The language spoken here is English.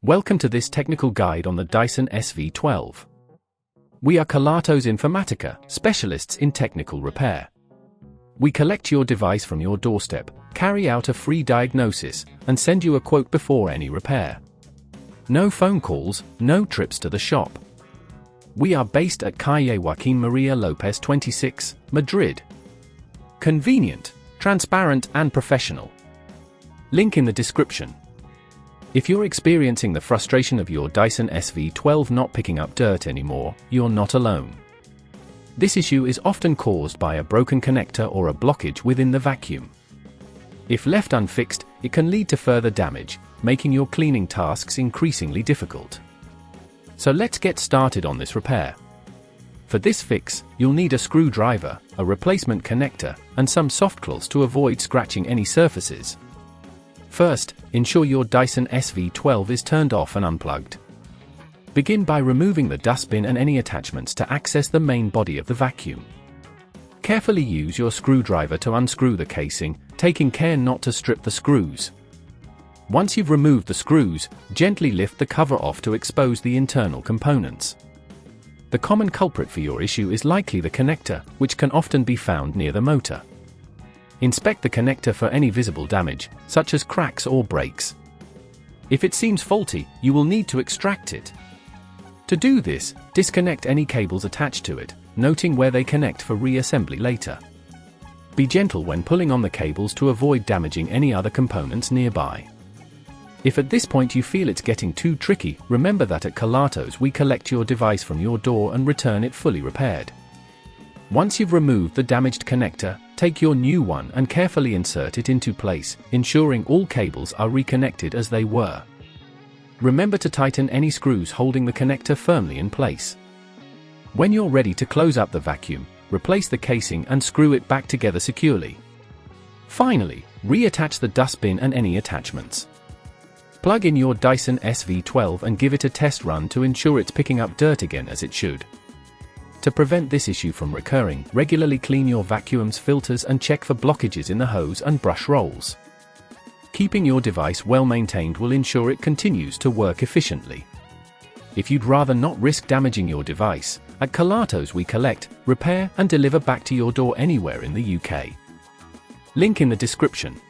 Welcome to this technical guide on the Dyson SV12. We are Kelatos Informatica, specialists in technical repair. We collect your device from your doorstep, carry out a free diagnosis, and send you a quote before any repair. No phone calls, no trips to the shop. We are based at Calle Joaquín María López 26, Madrid. Convenient, transparent and professional. Link in the description. If you're experiencing the frustration of your Dyson SV12 not picking up dirt anymore, you're not alone. This issue is often caused by a broken connector or a blockage within the vacuum. If left unfixed, it can lead to further damage, making your cleaning tasks increasingly difficult. So let's get started on this repair. For this fix, you'll need a screwdriver, a replacement connector, and some soft cloths to avoid scratching any surfaces. First, ensure your Dyson SV12 is turned off and unplugged. Begin by removing the dustbin and any attachments to access the main body of the vacuum. Carefully use your screwdriver to unscrew the casing, taking care not to strip the screws. Once you've removed the screws, gently lift the cover off to expose the internal components. The common culprit for your issue is likely the connector, which can often be found near the motor. Inspect the connector for any visible damage, such as cracks or breaks. If it seems faulty, you will need to extract it. To do this, disconnect any cables attached to it, noting where they connect for reassembly later. Be gentle when pulling on the cables to avoid damaging any other components nearby. If at this point you feel it's getting too tricky, remember that at Kelatos we collect your device from your door and return it fully repaired. Once you've removed the damaged connector, take your new one and carefully insert it into place, ensuring all cables are reconnected as they were. Remember to tighten any screws holding the connector firmly in place. When you're ready to close up the vacuum, replace the casing and screw it back together securely. Finally, reattach the dustbin and any attachments. Plug in your Dyson SV12 and give it a test run to ensure it's picking up dirt again as it should. To prevent this issue from recurring, regularly clean your vacuum's filters and check for blockages in the hose and brush rolls. Keeping your device well maintained will ensure it continues to work efficiently. If you'd rather not risk damaging your device, at Kelatos we collect, repair and deliver back to your door anywhere in the UK. Link in the description.